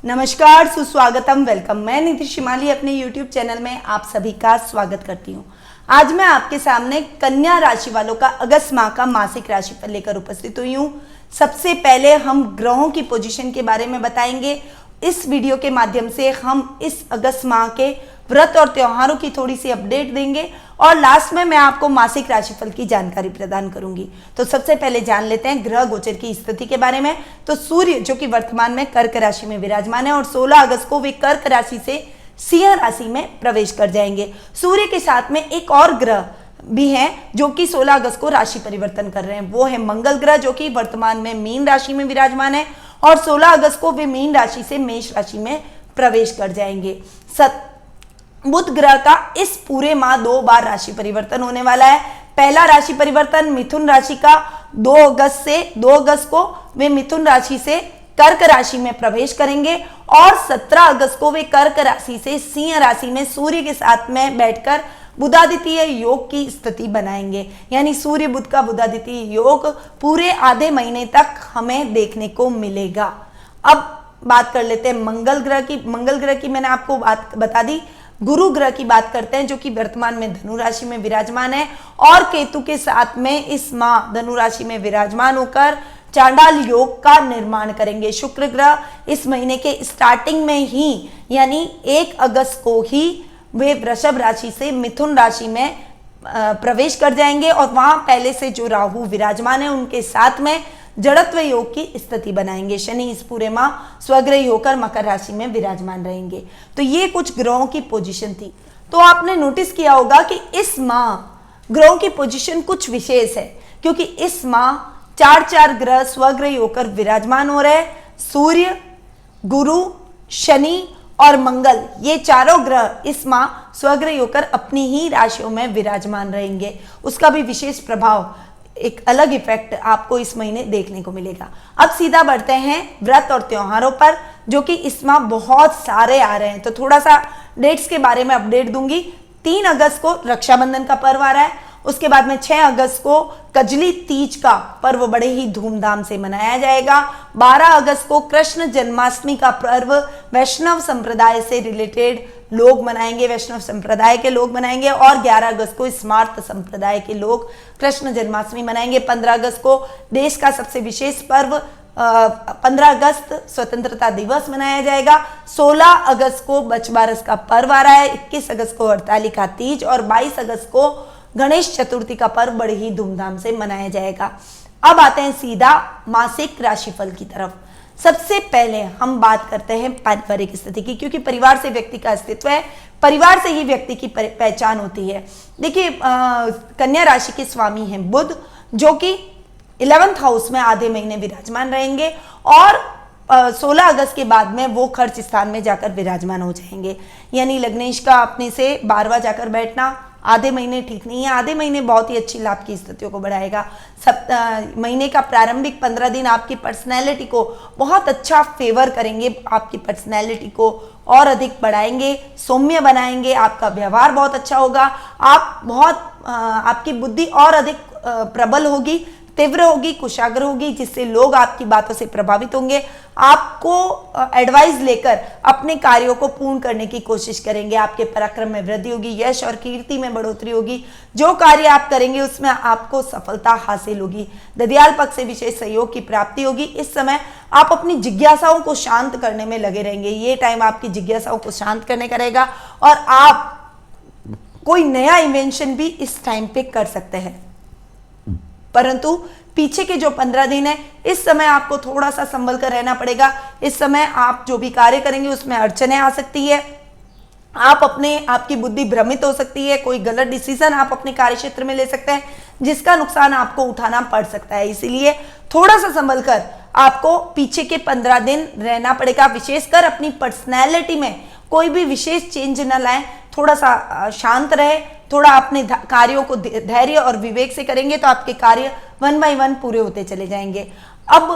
नमस्कार, सुस्वागतम, वेलकम। मैं निधि शिमाली अपने YouTube चैनल में आप सभी का स्वागत करती हूँ। आज मैं आपके सामने कन्या राशि वालों का अगस्त माह का मासिक राशिफल लेकर उपस्थित हुई हूँ। सबसे पहले हम ग्रहों की पोजीशन के बारे में बताएंगे। इस वीडियो के माध्यम से हम इस अगस्त माह के व्रत और त्योहारों की थोड़ी सी अपडेट देंगे और लास्ट में मैं आपको मासिक राशिफल की जानकारी प्रदान करूंगी। तो सबसे पहले जान लेते हैं ग्रह गोचर की स्थिति के बारे में। तो सूर्य जो कि वर्तमान में कर्क राशि में विराजमान है और 16 अगस्त को वे कर्क राशि से सिंह राशि में प्रवेश कर जाएंगे। सूर्य के साथ में एक और ग्रह भी हैं जो कि 16 अगस्त को राशि परिवर्तन कर रहे हैं। वो है मंगल ग्रह जो कि वर्तमान में मीन राशि में विराजमान है और 16 अगस्त को वे मीन राशि से मेष राशि में प्रवेश कर जाएंगे। बुध ग्रह का इस पूरे माह 2 बार राशि परिवर्तन होने वाला है। पहला राशि परिवर्तन मिथुन राशि का 2 अगस्त को वे मिथुन राशि से कर्क राशि में प्रवेश करेंगे और 17 अगस्त को वे कर्क राशि से सिंह राशि में सूर्य के साथ में बैठकर बुधादित्य योग की स्थिति बनाएंगे। यानी सूर्य बुध का बुधादित्य योग पूरे आधे महीने तक हमें देखने को मिलेगा। अब बात कर लेते हैं मंगल ग्रह की मैंने आपको बात बता दी। गुरु ग्रह की बात करते हैं जो कि वर्तमान में धनु राशि में विराजमान है और केतु के साथ में इस माह धनु राशि में विराजमान होकर चांडाल योग का निर्माण करेंगे। शुक्र ग्रह इस महीने के स्टार्टिंग में ही यानी 1 अगस्त को ही वे वृषभ राशि से मिथुन राशि में प्रवेश कर जाएंगे और वहां पहले से जो राहु विराजमान है उनके साथ में जड़त्व योग की स्थिति बनाएंगे। शनि इस पूरे माह स्वग्रही होकर मकर राशि में विराजमान रहेंगे। तो ये कुछ ग्रहों की पोजीशन थी। तो आपने नोटिस किया होगा कि इस माह ग्रहों की पोजीशन कुछ विशेष है क्योंकि इस माह 4 ग्रह स्वग्रही होकर विराजमान हो रहे हैं। सूर्य, गुरु, शनि और मंगल, ये चारों ग्रह इस माह स्वग्रही होकर अपनी ही राशियों में विराजमान रहेंगे। उसका भी विशेष प्रभाव, एक अलग इफेक्ट आपको इस महीने देखने को मिलेगा। अब सीधा बढ़ते हैं व्रत और त्योहारों पर जो कि इस माह बहुत सारे आ रहे हैं। तो थोड़ा सा डेट्स के बारे में अपडेट दूंगी। 3 अगस्त को रक्षाबंधन का पर्व आ रहा है। उसके बाद में 6 अगस्त को कजली तीज का पर्व बड़े ही धूमधाम से मनाया जाएगा। 12 अगस्त को कृष्ण जन्माष्टमी का पर्व वैष्णव संप्रदाय से रिलेटेड लोग मनाएंगे, वैष्णव संप्रदाय के लोग मनाएंगे और 11 अगस्त को स्मार्त संप्रदाय के लोग कृष्ण जन्माष्टमी मनाएंगे। 15 अगस्त को देश का सबसे विशेष पर्व 15 अगस्त स्वतंत्रता दिवस मनाया जाएगा। 16 अगस्त को बछबारस का पर्व आ रहा है। 21 अगस्त को हरतालिका तीज और 22 अगस्त को गणेश चतुर्थी का पर्व बड़े ही धूमधाम से मनाया जाएगा। अब आते हैं सीधा मासिक राशिफल की तरफ। सबसे पहले हम बात करते हैं पारिवारिक स्थिति की क्योंकि परिवार से व्यक्ति का अस्तित्व है, परिवार से ही व्यक्ति की पहचान होती है। देखिए कन्या राशि के स्वामी हैं बुध जो कि 11th हाउस में आधे महीने विराजमान रहेंगे और 16 अगस्त के बाद में वो खर्च स्थान में जाकर विराजमान हो जाएंगे। यानी लग्नेश का अपने से 12वां जाकर बैठना आधे महीने ठीक नहीं है। आधे महीने बहुत ही अच्छी लाभ की स्थितियों को बढ़ाएगा। महीने का प्रारंभिक 15 दिन आपकी पर्सनैलिटी को बहुत अच्छा फेवर करेंगे, आपकी पर्सनैलिटी को और अधिक बढ़ाएंगे, सौम्य बनाएंगे। आपका व्यवहार बहुत अच्छा होगा। आपकी बुद्धि और अधिक प्रबल होगी, तीव्र होगी, कुशाग्र होगी, जिससे लोग आपकी बातों से प्रभावित होंगे। आपको एडवाइस लेकर अपने कार्यों को पूर्ण करने की कोशिश करेंगे। आपके पराक्रम में वृद्धि होगी, यश और कीर्ति में बढ़ोतरी होगी। जो कार्य आप करेंगे उसमें आपको सफलता हासिल होगी। ददियाल पक्ष से विशेष सहयोग की प्राप्ति होगी। इस समय आप अपनी जिज्ञासाओं को शांत करने में लगे रहेंगे। ये टाइम आपकी जिज्ञासाओं को शांत करने का रहेगा और आप कोई नया इन्वेंशन भी इस टाइम पे कर सकते हैं। परंतु पीछे के जो 15 दिन है इस समय आपको थोड़ा सा संभल कर रहना पड़ेगा। इस समय आप जो भी कार्य करेंगे उसमें अड़चनें आ सकती है। आपकी बुद्धि भ्रमित हो सकती है। कोई गलत डिसीजन आप अपने कार्य क्षेत्र में ले सकते हैं जिसका नुकसान आपको उठाना पड़ सकता है। इसीलिए थोड़ा सा संभल कर आपको पीछे के 15 दिन रहना पड़ेगा। विशेषकर अपनी पर्सनैलिटी में कोई भी विशेष चेंज न लाएं, थोड़ा सा शांत रहे, थोड़ा अपने कार्यों को धैर्य और विवेक से करेंगे तो आपके कार्य 1 by 1 पूरे होते चले जाएंगे। अब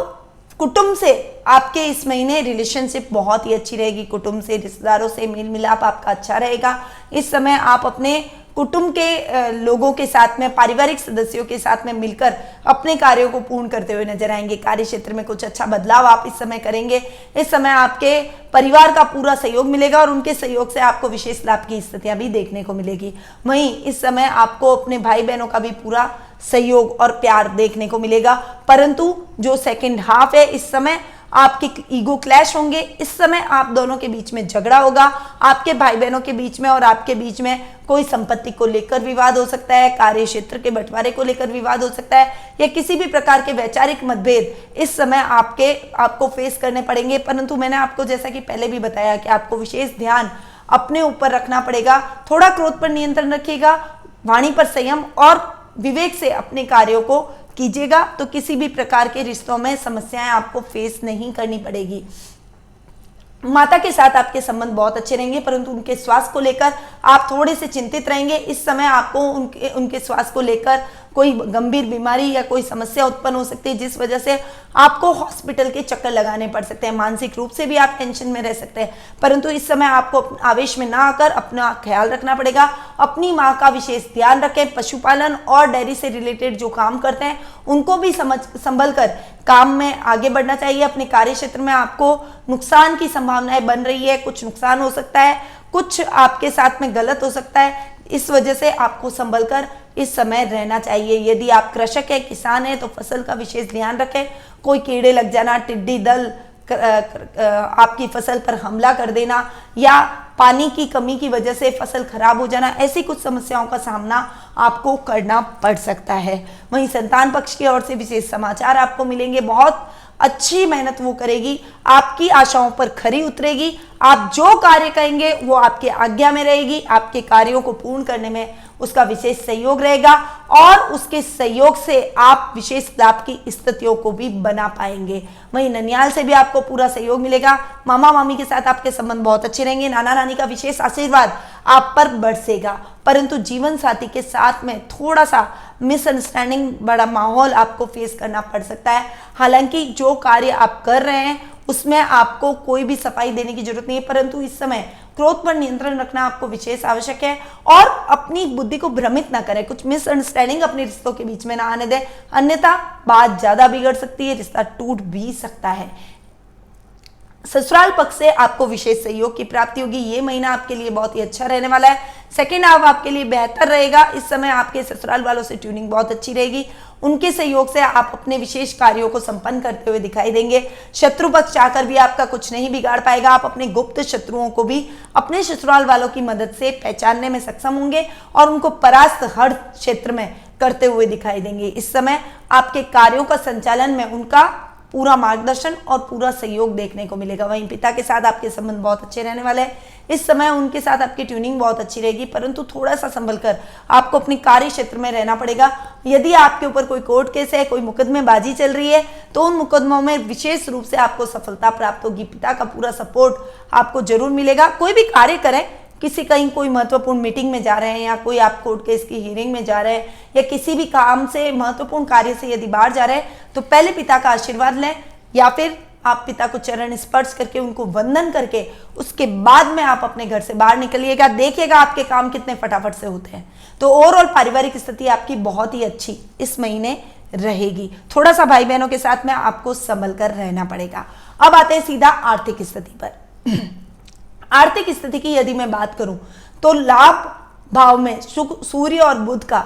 कुटुंब से आपके इस महीने रिलेशनशिप बहुत ही अच्छी रहेगी। कुटुंब से, रिश्तेदारों से मेल मिलाप आपका अच्छा रहेगा। इस समय आप अपने कुटुंब के लोगों के साथ में, पारिवारिक सदस्यों के साथ में मिलकर अपने कार्यों को पूर्ण करते हुए नजर आएंगे। कार्य क्षेत्र में कुछ अच्छा बदलाव आप इस समय करेंगे। इस समय आपके परिवार का पूरा सहयोग मिलेगा और उनके सहयोग से आपको विशेष लाभ की स्थितियां भी देखने को मिलेगी। वहीं इस समय आपको अपने भाई बहनों का भी पूरा सहयोग और प्यार देखने को मिलेगा। परंतु जो सेकंड हाफ है, इस समय आपके ईगो क्लैश होंगे। इस समय आप दोनों के बीच में झगड़ा होगा। आपके भाई बहनों के बीच में और आपके बीच में कोई संपत्ति को लेकर विवाद हो सकता है, कार्य क्षेत्र के बंटवारे को लेकर विवाद हो सकता है, या किसी भी प्रकार के वैचारिक मतभेद इस समय आपको फेस करने पड़ेंगे। परंतु मैंने आपको जैसा कि पहले भी बताया कि आपको विशेष ध्यान अपने ऊपर रखना पड़ेगा। थोड़ा क्रोध पर नियंत्रण रखिएगा, वाणी पर संयम और विवेक से अपने कार्यों को कीजिएगा, तो किसी भी प्रकार के रिश्तों में समस्याएं आपको फेस नहीं करनी पड़ेगी। माता के साथ आपके संबंध बहुत अच्छे रहेंगे, परंतु उनके स्वास्थ्य को लेकर आप थोड़े से चिंतित रहेंगे। इस समय आपको उनके स्वास्थ्य को लेकर कोई गंभीर बीमारी या कोई समस्या उत्पन्न हो सकती है, जिस वजह से आपको हॉस्पिटल के चक्कर लगाने पड़ सकते हैं। मानसिक रूप से भी आप टेंशन में रह सकते हैं। परंतु इस समय आपको आवेश में ना आकर अपना ख्याल रखना पड़ेगा। अपनी माँ का विशेष ध्यान रखें। पशुपालन और डेयरी से रिलेटेड जो काम करते हैं उनको भी संभल कर काम में आगे बढ़ना चाहिए। अपने कार्य क्षेत्र में आपको नुकसान की संभावनाएं बन रही है, कुछ नुकसान हो सकता है, कुछ आपके साथ में गलत हो सकता है। इस वजह से आपको संभल कर इस समय रहना चाहिए। यदि आप कृषक है, किसान है, तो फसल का विशेष ध्यान रखें। कोई कीड़े लग जाना, टिड्डी दल आपकी फसल पर हमला कर देना, या पानी की कमी की वजह से फसल खराब हो जाना, ऐसी कुछ समस्याओं का सामना आपको करना पड़ सकता है। वहीं संतान पक्ष की ओर से विशेष समाचार आपको मिलेंगे। बहुत अच्छी मेहनत वो करेगी, आपकी आशाओं पर खरी उतरेगी। आप जो कार्य करेंगे वो आपकी आज्ञा में रहेगी। आपके कार्यों को पूर्ण करने में उसका विशेष सहयोग रहेगा और उसके सहयोग से आप विशेष लाभ की स्थितियों को भी बना पाएंगे। वहीं ननियाल से भी आपको पूरा सहयोग मिलेगा। मामा मामी के साथ आपके संबंध बहुत अच्छे रहेंगे। नाना नानी का विशेष आशीर्वाद आप पर बरसेगा। परंतु जीवन साथी के साथ में थोड़ा सा मिसअंडरस्टैंडिंग बड़ा माहौल आपको फेस करना पड़ सकता है। हालांकि जो कार्य आप कर रहे हैं उसमें आपको कोई भी सफाई देने की जरूरत नहीं है, परंतु इस समय क्रोध पर नियंत्रण रखना आपको विशेष आवश्यक है और अपनी बुद्धि को भ्रमित ना करें। कुछ मिसअंडरस्टैंडिंग अपने रिश्तों के बीच में ना आने दें, अन्यथा बात ज्यादा बिगड़ सकती है, रिश्ता टूट भी सकता है। ससुराल पक्ष से आपको विशेष सहयोग की प्राप्ति होगी। ये महीना आपके लिए बहुत ही अच्छा रहने वाला है। सेकेंड हाफ आपके लिए बेहतर रहेगा। इस समय आपके ससुराल वालों से ट्यूनिंग बहुत अच्छी रहेगी। उनके सहयोग से आप अपने विशेष कार्यों को संपन्न करते हुए दिखाई देंगे। शत्रु पक्ष चाहकर भी आपका कुछ नहीं बिगाड़ पाएगा। आप अपने गुप्त शत्रुओं को भी अपने ससुराल वालों की मदद से पहचानने में सक्षम होंगे और उनको परास्त हर क्षेत्र में करते हुए दिखाई देंगे। इस समय आपके कार्यों का संचालन में उनका पूरा मार्गदर्शन और पूरा सहयोग देखने को मिलेगा। वहीं पिता के साथ आपके संबंध बहुत अच्छे रहने वाले हैं। इस समय उनके साथ आपकी ट्यूनिंग बहुत अच्छी रहेगी, परंतु थोड़ा सा संभल कर आपको अपने कार्य क्षेत्र में रहना पड़ेगा। यदि आपके ऊपर कोई कोर्ट केस है, कोई मुकदमेबाजी चल रही है, तो उन मुकदमों में विशेष रूप से आपको सफलता प्राप्त होगी। पिता का पूरा सपोर्ट आपको जरूर मिलेगा। कोई भी कार्य करें, किसी कहीं कोई महत्वपूर्ण मीटिंग में जा रहे हैं या कोई आप कोर्ट केस की हियरिंग में जा रहे हैं या किसी भी काम से, महत्वपूर्ण कार्य से यदि बाहर जा रहे हैं, तो पहले पिता का आशीर्वाद लें या फिर आप पिता को चरण स्पर्श करके उनको वंदन करके उसके बाद में आप अपने घर से बाहर निकलिएगा। देखिएगा आपके काम कितने फटाफट से होते हैं। तो ओवरऑल पारिवारिक स्थिति आपकी बहुत ही अच्छी इस महीने रहेगी। थोड़ा सा भाई बहनों के साथ में आपको संभल कर रहना पड़ेगा। अब आते हैं सीधा आर्थिक स्थिति पर। आर्थिक स्थिति की यदि मैं बात करूं तो लाभ भाव में सूर्य और बुध का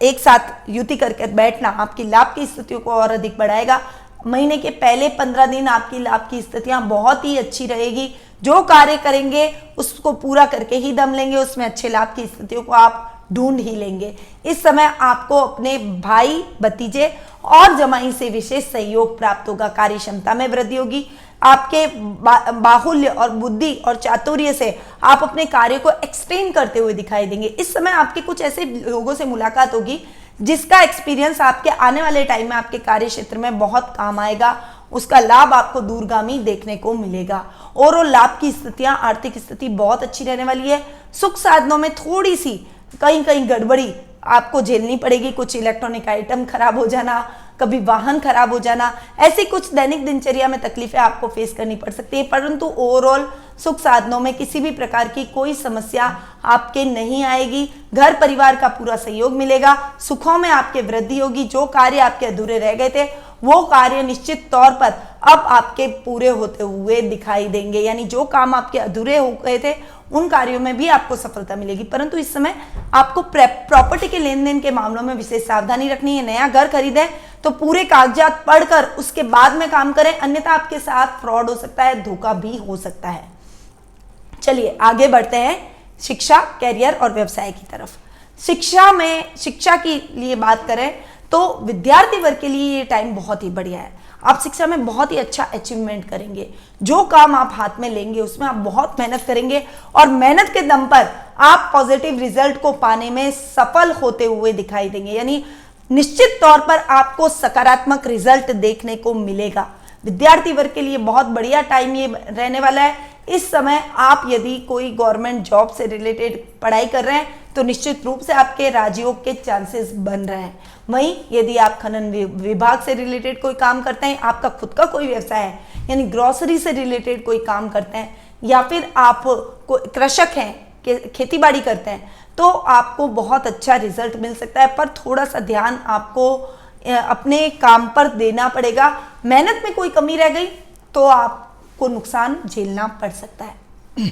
एक साथ युति करके बैठना आपकी लाभ की स्थितियों को और अधिक बढ़ाएगा। महीने के पहले 15 दिन आपकी लाभ की स्थितियां बहुत ही अच्छी रहेगी। जो कार्य करेंगे उसको पूरा करके ही दम लेंगे, उसमें अच्छे लाभ की स्थितियों को आप ढूंढ ही लेंगे। इस समय आपको अपने भाई, भतीजे और जमाई से विशेष सहयोग प्राप्त होगा। कार्य क्षमता में वृद्धि होगी। आपके बाहुल्य और बुद्धि और चातुर्य से आप अपने कार्य को एक्सटेंड करते हुए दिखाई देंगे। इस समय आपके कुछ ऐसे लोगों से मुलाकात होगी जिसका एक्सपीरियंस आपके आने वाले टाइम में आपके कार्य क्षेत्र में बहुत काम आएगा। उसका लाभ आपको दूरगामी देखने को मिलेगा। और लाभ की स्थितियां, आर्थिक स्थिति बहुत अच्छी रहने वाली है। सुख साधनों में थोड़ी सी कहीं कहीं गड़बड़ी आपको झेलनी पड़ेगी। कुछ इलेक्ट्रॉनिक आइटम खराब हो जाना, कभी वाहन खराब हो जाना, ऐसी कुछ दैनिक दिनचर्या में तकलीफें आपको फेस करनी पड़ सकती है, परंतु ओवरऑल सुख साधनों में किसी भी प्रकार की कोई समस्या आपके नहीं आएगी। घर परिवार का पूरा सहयोग मिलेगा, सुखों में आपके वृद्धि होगी। जो कार्य आपके अधूरे रह गए थे वो कार्य निश्चित तौर पर अब आपके पूरे होते हुए दिखाई देंगे, यानी जो काम आपके अधूरे हो गए थे उन कार्यों में भी आपको सफलता मिलेगी। परंतु इस समय आपको प्रॉपर्टी के लेन देन के मामलों में विशेष सावधानी रखनी है। नया घर खरीदें तो पूरे कागजात पढ़कर उसके बाद में काम करें, अन्यथा आपके साथ फ्रॉड हो सकता है, धोखा भी हो सकता है। चलिए आगे बढ़ते हैं शिक्षा, कैरियर और व्यवसाय की तरफ। शिक्षा की लिए बात करें तो विद्यार्थी वर्ग के लिए ये टाइम बहुत ही बढ़िया है। आप शिक्षा में बहुत ही अच्छा अचीवमेंट करेंगे। जो काम आप हाथ में लेंगे उसमें आप बहुत मेहनत करेंगे और मेहनत के दम पर आप पॉजिटिव रिजल्ट को पाने में सफल होते हुए दिखाई देंगे, यानी निश्चित तौर पर आपको सकारात्मक रिजल्ट देखने को मिलेगा। विद्यार्थी वर्ग के लिए बहुत बढ़िया टाइम ये रहने वाला है। इस समय आप यदि कोई गवर्नमेंट जॉब से रिलेटेड पढ़ाई कर रहे हैं तो निश्चित रूप से आपके राजयोग के चांसेस बन रहे हैं। वहीं यदि आप खनन विभाग से रिलेटेड कोई काम करते हैं, आपका खुद का कोई व्यवसाय है, यानी ग्रोसरी से रिलेटेड कोई काम करते हैं, या फिर आप कृषक हैं, खेती बाड़ी करते हैं, तो आपको बहुत अच्छा रिजल्ट मिल सकता है। पर थोड़ा सा ध्यान आपको अपने काम पर देना पड़ेगा। मेहनत में कोई कमी रह गई तो आपको नुकसान झेलना पड़ सकता है।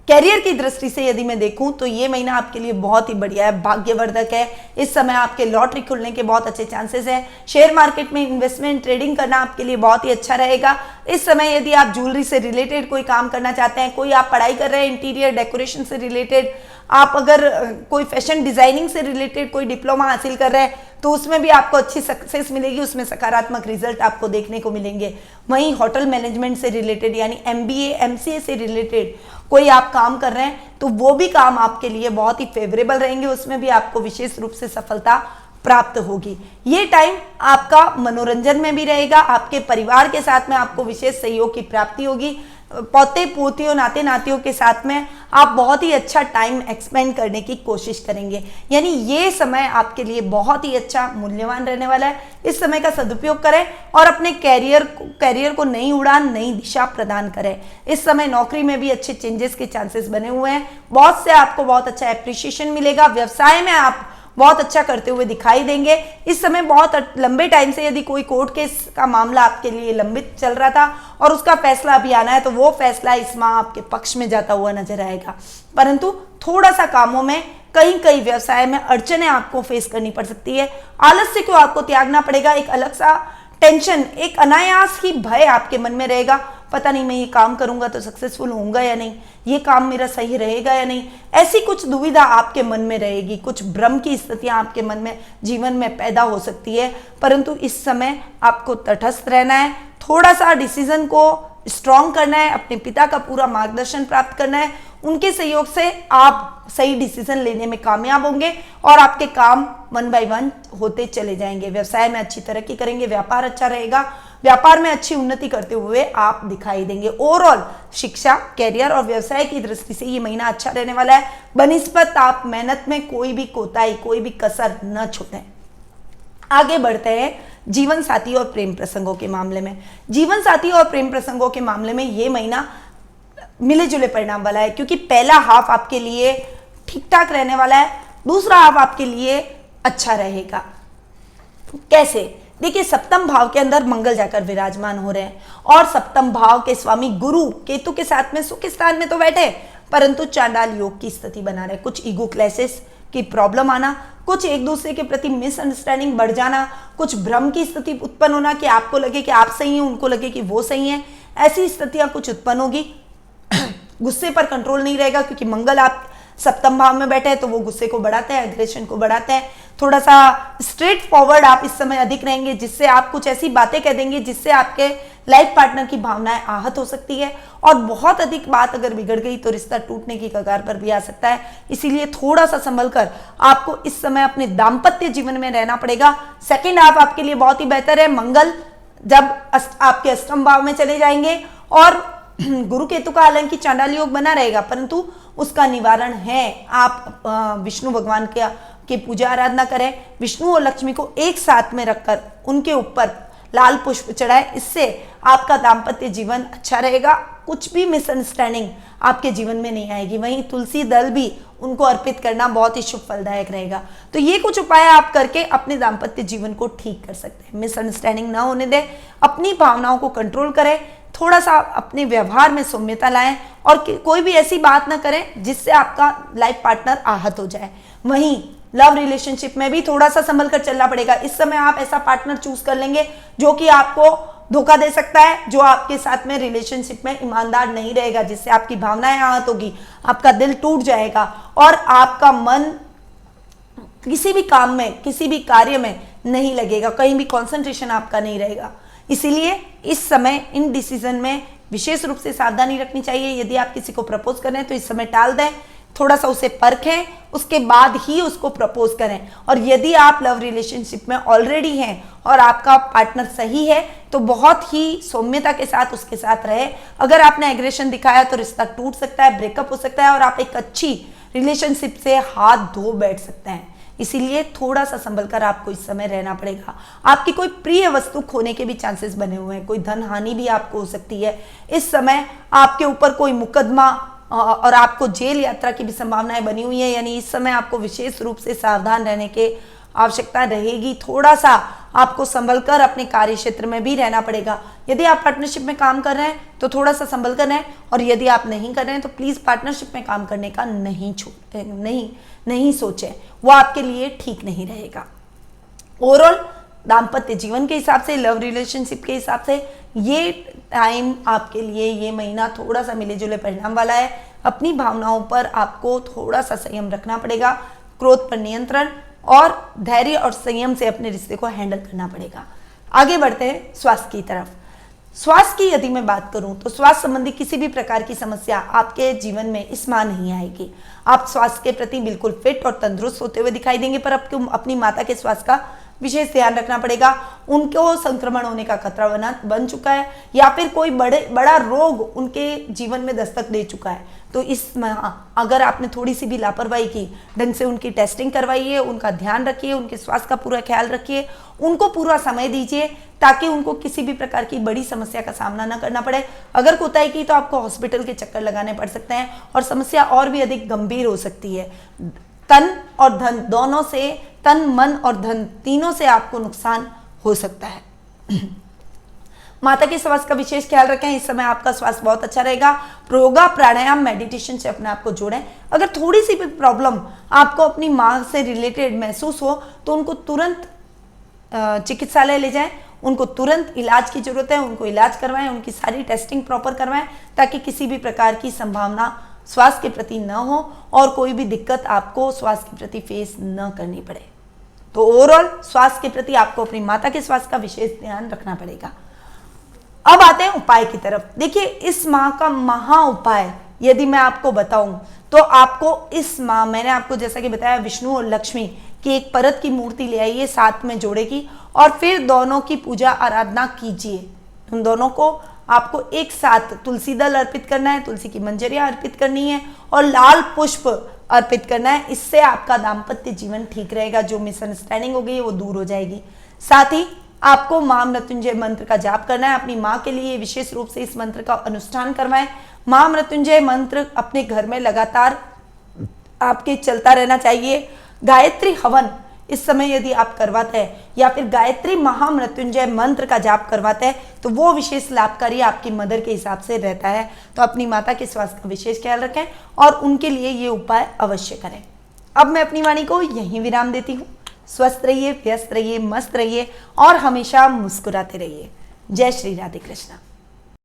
कैरियर की दृष्टि से यदि मैं देखूं तो ये महीना आपके लिए बहुत ही बढ़िया है, भाग्यवर्धक है। इस समय आपके लॉटरी खुलने के बहुत अच्छे चांसेस हैं। शेयर मार्केट में इन्वेस्टमेंट ट्रेडिंग करना आपके लिए बहुत ही अच्छा रहेगा। इस समय यदि आप ज्वेलरी से रिलेटेड कोई काम करना चाहते हैं, कोई आप पढ़ाई कर रहे हैं इंटीरियर डेकोरेशन से रिलेटेड, आप अगर कोई फैशन डिजाइनिंग से रिलेटेड कोई डिप्लोमा हासिल कर रहे हैं तो उसमें भी आपको अच्छी सक्सेस मिलेगी, उसमें सकारात्मक रिजल्ट आपको देखने को मिलेंगे। वहीं होटल मैनेजमेंट से रिलेटेड यानी MBA MCA से रिलेटेड कोई आप काम कर रहे हैं तो वो भी काम आपके लिए बहुत ही फेवरेबल रहेंगे, उसमें भी आपको विशेष रूप से सफलता प्राप्त होगी। ये टाइम आपका मनोरंजन में भी रहेगा, आपके परिवार के साथ में आपको विशेष सहयोग की प्राप्ति होगी। पोते पोतियों नाते नातियों के साथ में आप बहुत ही अच्छा टाइम एक्सपेंड करने की कोशिश करेंगे, यानी ये समय आपके लिए बहुत ही अच्छा मूल्यवान रहने वाला है। इस समय का सदुपयोग करें और अपने कैरियर को नई उड़ान, नई दिशा प्रदान करें। इस समय नौकरी में भी अच्छे चेंजेस के चांसेस बने हुए हैं, बॉस से आपको बहुत अच्छा एप्रिसिएशन मिलेगा। व्यवसाय में आप बहुत अच्छा करते हुए दिखाई देंगे। इस समय बहुत लंबे टाइम से यदि कोई कोर्ट केस का मामला आपके लिए लंबित चल रहा था और उसका फैसला अभी आना है तो वो फैसला इस माह आपके पक्ष में जाता हुआ नजर आएगा। परंतु थोड़ा सा कामों में कई व्यवसाय में अड़चनें आपको फेस करनी पड़ सकती है। आलस्य को आपको त्यागना पड़ेगा। एक अलग सा टेंशन, एक अनायास ही भय आपके मन में रहेगा, पता नहीं मैं ये काम करूंगा तो सक्सेसफुल होऊंगा या नहीं, ये काम मेरा सही रहेगा या नहीं, ऐसी कुछ दुविधा आपके मन में रहेगी। कुछ भ्रम की स्थितियां आपके मन में जीवन में पैदा हो सकती है, परंतु इस समय आपको तटस्थ रहना है, थोड़ा सा डिसीजन को स्ट्रॉन्ग करना है, अपने पिता का पूरा मार्गदर्शन प्राप्त करना है। उनके सहयोग से आप सही डिसीजन लेने में कामयाब होंगे और आपके काम 1 by 1 होते चले जाएंगे। व्यवसाय में अच्छी तरक्की करेंगे, व्यापार अच्छा रहेगा, व्यापार में अच्छी उन्नति करते हुए आप दिखाई देंगे। ओवरऑल शिक्षा, कैरियर और व्यवसाय की दृष्टि से ये महीना अच्छा रहने वाला है। बनिस्बत आप मेहनत में कोई भी कोताही, कोई भी कसर न छोड़ें। आगे बढ़ते हैं जीवन साथी और प्रेम प्रसंगों के मामले में। जीवन साथी और प्रेम प्रसंगों के मामले में ये महीना मिले जुले परिणाम वाला है, क्योंकि पहला हाफ आपके लिए ठीक ठाक रहने वाला है, दूसरा हाफ आपके लिए अच्छा रहेगा। कैसे? देखिए, सप्तम भाव के अंदर मंगल जाकर विराजमान हो रहे हैं और सप्तम भाव के स्वामी गुरु केतु के साथ में सुख स्थान में तो बैठे, परंतु चांडाल योग की स्थिति बना रहे। कुछ ईगो क्लैशेस की प्रॉब्लम आना, कुछ एक दूसरे के प्रति मिसअंडरस्टैंडिंग बढ़ जाना, कुछ भ्रम की स्थिति उत्पन्न होना कि आपको लगे कि आप सही हैं, उनको लगे कि वो सही हैं, ऐसी स्थितियां कुछ उत्पन्न होगी। गुस्से पर कंट्रोल नहीं रहेगा, क्योंकि मंगल आप सप्तम भाव में बैठे हैं तो वो गुस्से को बढ़ाते हैं, एग्रेशन को बढ़ाते हैं। थोड़ा सा स्ट्रेट फॉरवर्ड आप इस समय अधिक रहेंगे, जिससे आप कुछ ऐसी बातें कह देंगे जिससे आपके लाइफ पार्टनर की भावनाएं आहत हो सकती है, और बहुत अधिक बात अगर बिगड़ गई तो रिश्ता टूटने की कगार पर भी आ सकता है। इसीलिए थोड़ा सा संभल कर आपको इस समय अपने दाम्पत्य जीवन में रहना पड़ेगा। सेकेंड हाफ आपके लिए बहुत ही बेहतर है। मंगल जब आपके अष्टम भाव में चले जाएंगे और गुरु केतु का हालांकि चांडाल योग बना रहेगा, परंतु उसका निवारण है आप विष्णु भगवान का की पूजा आराधना करें, विष्णु और लक्ष्मी को एक साथ में रखकर उनके ऊपर लाल पुष्प चढ़ाएं। इससे आपका दाम्पत्य जीवन अच्छा रहेगा, कुछ भी मिसअंडरस्टैंडिंग आपके जीवन में नहीं आएगी। वहीं तुलसी दल भी उनको अर्पित करना बहुत ही शुभ फलदायक रहेगा। तो ये कुछ उपाय आप करके अपने दाम्पत्य जीवन को ठीक कर सकते हैं। मिसअंडरस्टैंडिंग ना होने दें, अपनी भावनाओं को कंट्रोल करें, थोड़ा सा अपने व्यवहार में सौम्यता लाएं और कोई भी ऐसी बात ना करें जिससे आपका लाइफ पार्टनर आहत हो जाए। वहीं लव रिलेशनशिप में भी थोड़ा सा संभल कर चलना पड़ेगा। इस समय आप ऐसा पार्टनर चूज कर लेंगे जो कि आपको धोखा दे सकता है, जो आपके साथ में रिलेशनशिप में ईमानदार नहीं रहेगा, जिससे आपकी भावनाएं आहत होगी, आपका दिल टूट जाएगा और आपका मन किसी भी काम में, किसी भी कार्य में नहीं लगेगा, कहीं भी कंसंट्रेशन आपका नहीं रहेगा। इसीलिए इस समय इन डिसीजन में विशेष रूप से सावधानी रखनी चाहिए। यदि आप किसी को प्रपोज करें तो इस समय टाल दें, थोड़ा सा उसे परखें, उसके बाद ही उसको प्रपोज करें। और यदि आप लव रिलेशनशिप में ऑलरेडी हैं और आपका पार्टनर सही है तो बहुत ही सौम्यता के साथ उसके साथ रहे। अगर आपने एग्रेशन दिखाया तो रिश्ता टूट सकता है, ब्रेकअप हो सकता है और आप एक अच्छी रिलेशनशिप से हाथ धो बैठ सकते हैं। इसीलिए थोड़ा सा संभल कर आपको इस समय रहना पड़ेगा। आपकी कोई प्रिय वस्तु खोने के भी चांसेस बने हुए हैं, कोई धन हानि भी आपको हो सकती है। इस समय आपके ऊपर कोई मुकदमा और आपको जेल यात्रा की भी संभावनाएं बनी हुई है। यानी इस समय आपको विशेष रूप से सावधान रहने की आवश्यकता रहेगी। थोड़ा सा आपको संभल कर अपने कार्य क्षेत्र में भी रहना पड़ेगा। यदि आप पार्टनरशिप में काम कर रहे हैं तो थोड़ा सा संभल कर रहें, और यदि आप नहीं कर रहे हैं तो प्लीज पार्टनरशिप में काम करने का नहीं सोचें, वो आपके लिए ठीक नहीं रहेगा। ओवरऑल दाम्पत्य जीवन के हिसाब से, लव रिलेशनशिप के हिसाब से ये टाइम आपके लिए, ये महीना थोड़ा सा मिले जुले परिणाम वाला है। अपनी भावनाओं पर आपको थोड़ा सा संयम रखना पड़ेगा, क्रोध पर नियंत्रण और धैर्य और संयम से अपने रिश्ते को हैंडल करना पड़ेगा। आगे बढ़ते हैं स्वास्थ्य की तरफ। स्वास्थ्य की यदि मैं बात करूं तो स्वास्थ्य संबंधी किसी भी प्रकार की समस्या आपके जीवन में इस माह नहीं आएगी। आप स्वास्थ्य के प्रति बिल्कुल फिट और तंदुरुस्त होते हुए दिखाई देंगे, पर आपको अपनी माता के स्वास्थ्य का विशेष ध्यान रखना पड़ेगा। उनको संक्रमण होने का खतरा बन चुका है या फिर कोई बड़ा रोग उनके जीवन में दस्तक दे चुका है। तो इसमें अगर आपने थोड़ी सी भी लापरवाही की, ढंग से उनकी टेस्टिंग करवाइए, उनका ध्यान रखिए, उनके स्वास्थ्य का पूरा ख्याल रखिए, उनको पूरा समय दीजिए ताकि उनको किसी भी प्रकार की बड़ी समस्या का सामना न करना पड़े। अगर कोताही की तो आपको हॉस्पिटल के चक्कर लगाने पड़ सकते हैं और समस्या और भी अधिक गंभीर हो सकती है। तन और धन दोनों से, तन मन और धन तीनों से आपको नुकसान हो सकता है। माता के स्वास्थ्य का विशेष ख्याल रखें। इस समय आपका स्वास्थ्य बहुत अच्छा रहेगा। योगा, प्राणायाम, मेडिटेशन से अपने आप को जोड़ें। अगर थोड़ी सी भी प्रॉब्लम आपको अपनी माँ से रिलेटेड महसूस हो तो उनको तुरंत चिकित्सालय ले जाएं, उनको तुरंत इलाज की जरूरत है, उनको इलाज करवाएं, उनकी सारी टेस्टिंग प्रॉपर करवाएं ताकि किसी भी प्रकार की संभावना स्वास्थ्य के प्रति न हो और कोई भी दिक्कत आपको स्वास्थ्य के प्रति फेस न करनी पड़े। तो ओवरऑल स्वास्थ्य के प्रति आपको अपनी माता के स्वास्थ्य का विशेष ध्यान रखना पड़ेगा। अब आते हैं उपाय की तरफ। देखिए, इस माह का महा उपाय यदि मैं आपको बताऊं तो आपको इस माह, मैंने आपको जैसा कि बताया, विष्णु और लक्ष्मी की एक परत की मूर्ति ले आइए, साथ में जोड़ेगी और फिर दोनों की पूजा आराधना कीजिए। उन दोनों को आपको एक साथ तुलसी दल अर्पित करना है, तुलसी की मंजरियां अर्पित करनी है और लाल पुष्प अर्पित करना है। इससे आपका दाम्पत्य जीवन ठीक रहेगा, जो मिसअंडरस्टैंडिंग हो गई है वो दूर हो जाएगी। साथ ही आपको महामृत्युंजय मंत्र का जाप करना है। अपनी माँ के लिए विशेष रूप से इस मंत्र का अनुष्ठान करवाएं। महामृत्युंजय मंत्र अपने घर में लगातार आपके चलता रहना चाहिए। गायत्री हवन इस समय यदि आप करवाते हैं या फिर गायत्री महामृत्युंजय मंत्र का जाप करवाते हैं तो वो विशेष लाभकारी आपकी मदर के हिसाब से रहता है। तो अपनी माता के स्वास्थ्य का विशेष ख्याल रखें और उनके लिए ये उपाय अवश्य करें। अब मैं अपनी वाणी को यहीं विराम देती हूँ। स्वस्थ रहिए, व्यस्त रहिए, मस्त रहिए और हमेशा मुस्कुराते रहिए। जय श्री राधे कृष्णा।